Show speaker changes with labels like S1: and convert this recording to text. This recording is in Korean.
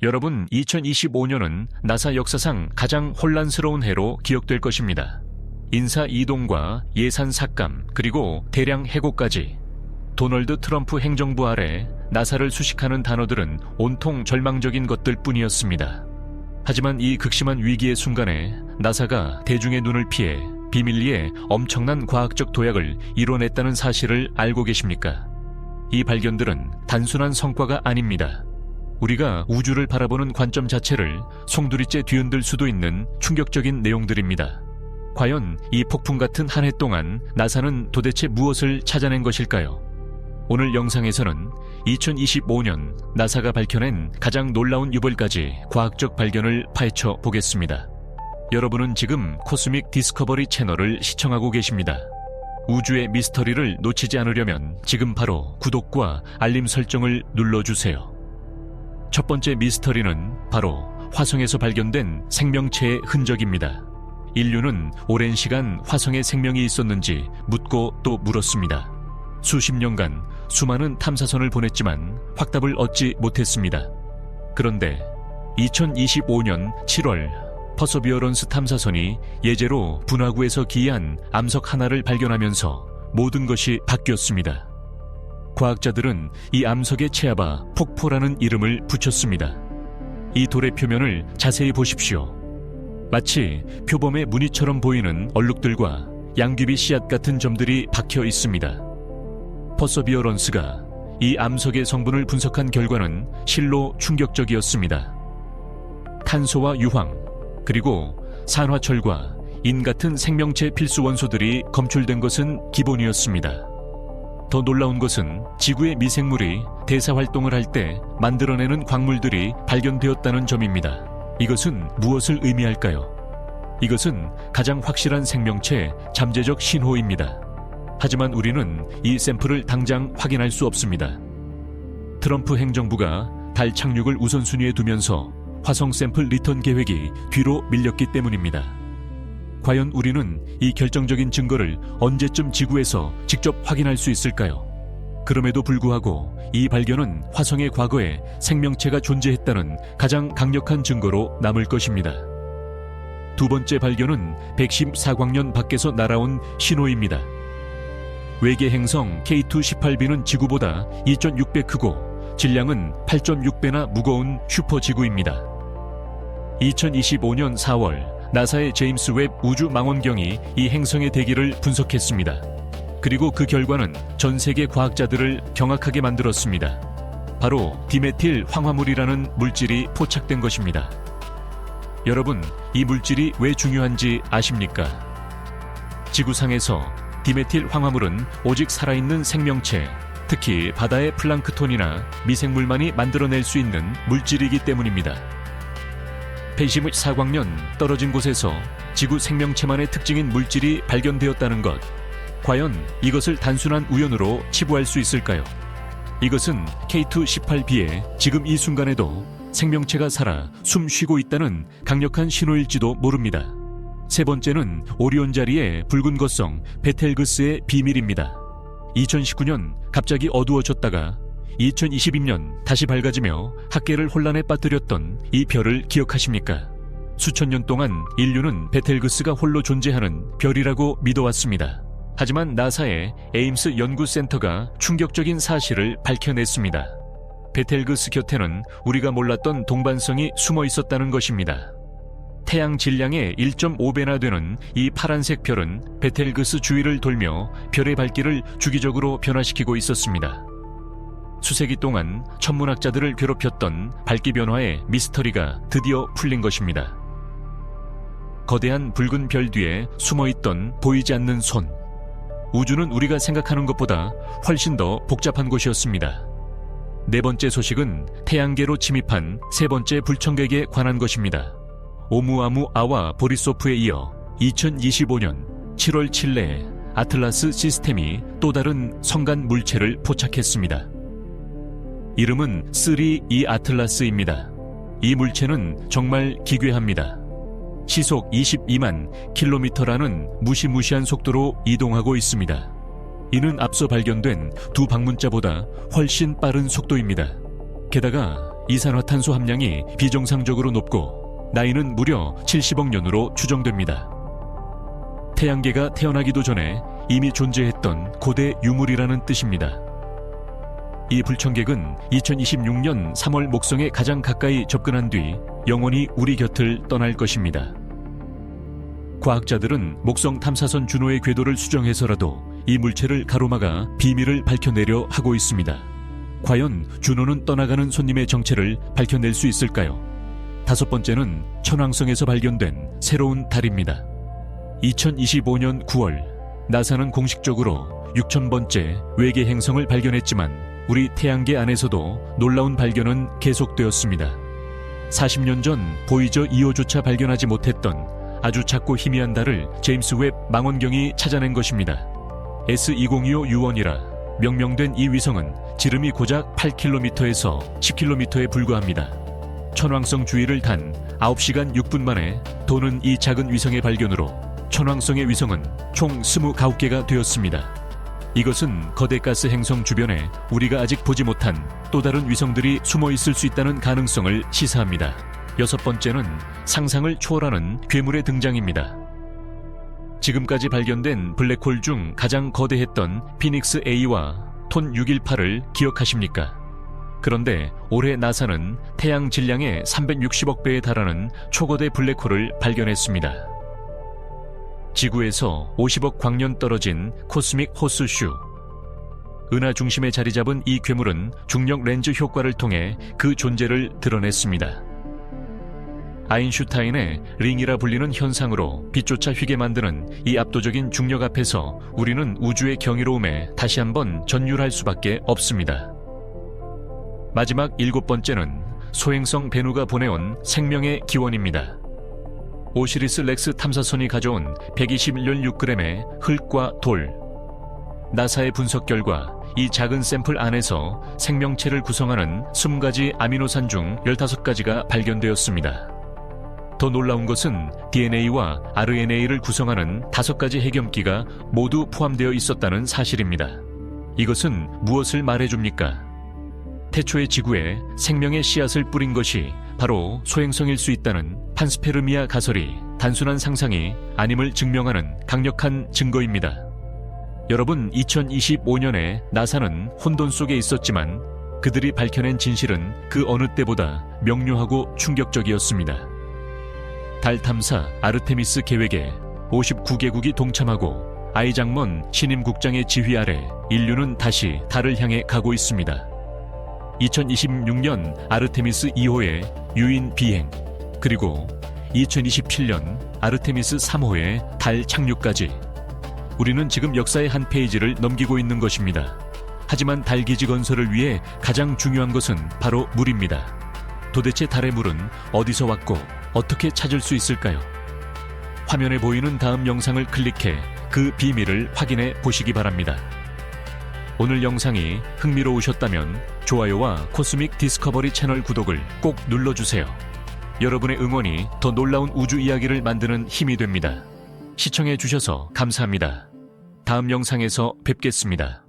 S1: 여러분, 2025년은 나사 역사상 가장 혼란스러운 해로 기억될 것입니다. 인사 이동과 예산 삭감, 그리고 대량 해고까지. 도널드 트럼프 행정부 아래 나사를 수식하는 단어들은 온통 절망적인 것들 뿐이었습니다. 하지만 이 극심한 위기의 순간에 나사가 대중의 눈을 피해 비밀리에 엄청난 과학적 도약을 이뤄냈다는 사실을 알고 계십니까? 이 발견들은 단순한 성과가 아닙니다. 우리가 우주를 바라보는 관점 자체를 송두리째 뒤흔들 수도 있는 충격적인 내용들입니다. 과연 이 폭풍 같은 한 해 동안 나사는 도대체 무엇을 찾아낸 것일까요? 오늘 영상에서는 2025년 나사가 밝혀낸 가장 놀라운 유벌까지 과학적 발견을 파헤쳐 보겠습니다. 여러분은 지금 코스믹 디스커버리 채널을 시청하고 계십니다. 우주의 미스터리를 놓치지 않으려면 지금 바로 구독과 알림 설정을 눌러주세요. 첫 번째 미스터리는 바로 화성에서 발견된 생명체의 흔적입니다. 인류는 오랜 시간 화성에 생명이 있었는지 묻고 또 물었습니다. 수십 년간 수많은 탐사선을 보냈지만 확답을 얻지 못했습니다. 그런데 2025년 7월 퍼서비어런스 탐사선이 예제로 분화구에서 기이한 암석 하나를 발견하면서 모든 것이 바뀌었습니다. 과학자들은 이 암석에 체아바 폭포라는 이름을 붙였습니다. 이 돌의 표면을 자세히 보십시오. 마치 표범의 무늬처럼 보이는 얼룩들과 양귀비 씨앗 같은 점들이 박혀 있습니다. 퍼서비어런스가 이 암석의 성분을 분석한 결과는 실로 충격적이었습니다. 탄소와 유황, 그리고 산화철과 인 같은 생명체 필수 원소들이 검출된 것은 기본이었습니다. 더 놀라운 것은 지구의 미생물이 대사활동을 할 때 만들어내는 광물들이 발견되었다는 점입니다. 이것은 무엇을 의미할까요? 이것은 가장 확실한 생명체 잠재적 신호입니다. 하지만 우리는 이 샘플을 당장 확인할 수 없습니다. 트럼프 행정부가 달 착륙을 우선순위에 두면서 화성 샘플 리턴 계획이 뒤로 밀렸기 때문입니다. 과연 우리는 이 결정적인 증거를 언제쯤 지구에서 직접 확인할 수 있을까요? 그럼에도 불구하고 이 발견은 화성의 과거에 생명체가 존재했다는 가장 강력한 증거로 남을 것입니다. 두 번째 발견은 백심 사광년 밖에서 날아온 신호입니다. 외계 행성 K2-18b는 지구보다 2.6배 크고 질량은 8.6배나 무거운 슈퍼지구입니다. 2025년 4월 나사의 제임스 웹 우주망원경이 이 행성의 대기를 분석했습니다. 그리고 그 결과는 전 세계 과학자들을 경악하게 만들었습니다. 바로 디메틸 황화물이라는 물질이 포착된 것입니다. 여러분, 이 물질이 왜 중요한지 아십니까? 지구상에서 디메틸 황화물은 오직 살아있는 생명체, 특히 바다의 플랑크톤이나 미생물만이 만들어낼 수 있는 물질이기 때문입니다. 폐심의 사광년 떨어진 곳에서 지구 생명체만의 특징인 물질이 발견되었다는 것. 과연 이것을 단순한 우연으로 치부할 수 있을까요? 이것은 K2-18b에 지금 이 순간에도 생명체가 살아 숨 쉬고 있다는 강력한 신호일지도 모릅니다. 세 번째는 오리온 자리의 붉은 거성 베텔그스의 비밀입니다. 2019년 갑자기 어두워졌다가 2022년 다시 밝아지며 학계를 혼란에 빠뜨렸던 이 별을 기억하십니까? 수천 년 동안 인류는 베텔그스가 홀로 존재하는 별이라고 믿어왔습니다. 하지만 나사의 에임스 연구센터가 충격적인 사실을 밝혀냈습니다. 베텔그스 곁에는 우리가 몰랐던 동반성이 숨어 있었다는 것입니다. 태양 질량의 1.5배나 되는 이 파란색 별은 베텔그스 주위를 돌며 별의 밝기를 주기적으로 변화시키고 있었습니다. 수세기 동안 천문학자들을 괴롭혔던 밝기 변화의 미스터리가 드디어 풀린 것입니다. 거대한 붉은 별 뒤에 숨어있던 보이지 않는 손. 우주는 우리가 생각하는 것보다 훨씬 더 복잡한 곳이었습니다. 네 번째 소식은 태양계로 침입한 세 번째 불청객에 관한 것입니다. 오무아무아와 보리소프에 이어 2025년 7월 7일에 아틀라스 시스템이 또 다른 성간 물체를 포착했습니다. 이름은 3E 아틀라스입니다. 이 물체는 정말 기괴합니다. 시속 22만 킬로미터라는 무시무시한 속도로 이동하고 있습니다. 이는 앞서 발견된 두 방문자보다 훨씬 빠른 속도입니다. 게다가 이산화탄소 함량이 비정상적으로 높고 나이는 무려 70억 년으로 추정됩니다. 태양계가 태어나기도 전에 이미 존재했던 고대 유물이라는 뜻입니다. 이 불청객은 2026년 3월 목성에 가장 가까이 접근한 뒤 영원히 우리 곁을 떠날 것입니다. 과학자들은 목성 탐사선 준호의 궤도를 수정해서라도 이 물체를 가로막아 비밀을 밝혀내려 하고 있습니다. 과연 준호는 떠나가는 손님의 정체를 밝혀낼 수 있을까요? 다섯 번째는 천왕성에서 발견된 새로운 달입니다. 2025년 9월 나사는 공식적으로 6,000번째 외계 행성을 발견했지만 우리 태양계 안에서도 놀라운 발견은 계속되었습니다. 40년 전 보이저 2호조차 발견하지 못했던 아주 작고 희미한 달을 제임스 웹 망원경이 찾아낸 것입니다. S2025U1이라 명명된 이 위성은 지름이 고작 8km에서 10km에 불과합니다. 천왕성 주위를 단 9시간 6분 만에 도는 이 작은 위성의 발견으로 천왕성의 위성은 총 29개가 되었습니다. 이것은 거대 가스 행성 주변에 우리가 아직 보지 못한 또 다른 위성들이 숨어 있을 수 있다는 가능성을 시사합니다. 여섯 번째는 상상을 초월하는 괴물의 등장입니다. 지금까지 발견된 블랙홀 중 가장 거대했던 피닉스 A와 톤 618을 기억하십니까? 그런데 올해 나사는 태양 질량의 360억 배에 달하는 초거대 블랙홀을 발견했습니다. 지구에서 50억 광년 떨어진 코스믹 호스슈. 은하 중심에 자리 잡은 이 괴물은 중력 렌즈 효과를 통해 그 존재를 드러냈습니다. 아인슈타인의 링이라 불리는 현상으로 빛조차 휘게 만드는 이 압도적인 중력 앞에서 우리는 우주의 경이로움에 다시 한번 전율할 수밖에 없습니다. 마지막 일곱 번째는 소행성 베누가 보내온 생명의 기원입니다. 오시리스 렉스 탐사선이 가져온 121.6g의 흙과 돌. 나사의 분석 결과 이 작은 샘플 안에서 생명체를 구성하는 20가지 아미노산 중 15가지가 발견되었습니다. 더 놀라운 것은 DNA와 RNA를 구성하는 5가지 핵염기가 모두 포함되어 있었다는 사실입니다. 이것은 무엇을 말해줍니까? 태초의 지구에 생명의 씨앗을 뿌린 것이 바로 소행성일 수 있다는 판스페르미아 가설이 단순한 상상이 아님을 증명하는 강력한 증거입니다. 여러분, 2025년에 나사는 혼돈 속에 있었지만 그들이 밝혀낸 진실은 그 어느 때보다 명료하고 충격적이었습니다. 달 탐사 아르테미스 계획에 59개국이 동참하고 아이장먼 신임 국장의 지휘 아래 인류는 다시 달을 향해 가고 있습니다. 2026년 아르테미스 2호의 유인 비행, 그리고 2027년 아르테미스 3호의 달 착륙까지 우리는 지금 역사의 한 페이지를 넘기고 있는 것입니다. 하지만 달 기지 건설을 위해 가장 중요한 것은 바로 물입니다. 도대체 달의 물은 어디서 왔고 어떻게 찾을 수 있을까요? 화면에 보이는 다음 영상을 클릭해 그 비밀을 확인해 보시기 바랍니다. 오늘 영상이 흥미로우셨다면 좋아요와 코스믹 디스커버리 채널 구독을 꼭 눌러주세요. 여러분의 응원이 더 놀라운 우주 이야기를 만드는 힘이 됩니다. 시청해 주셔서 감사합니다. 다음 영상에서 뵙겠습니다.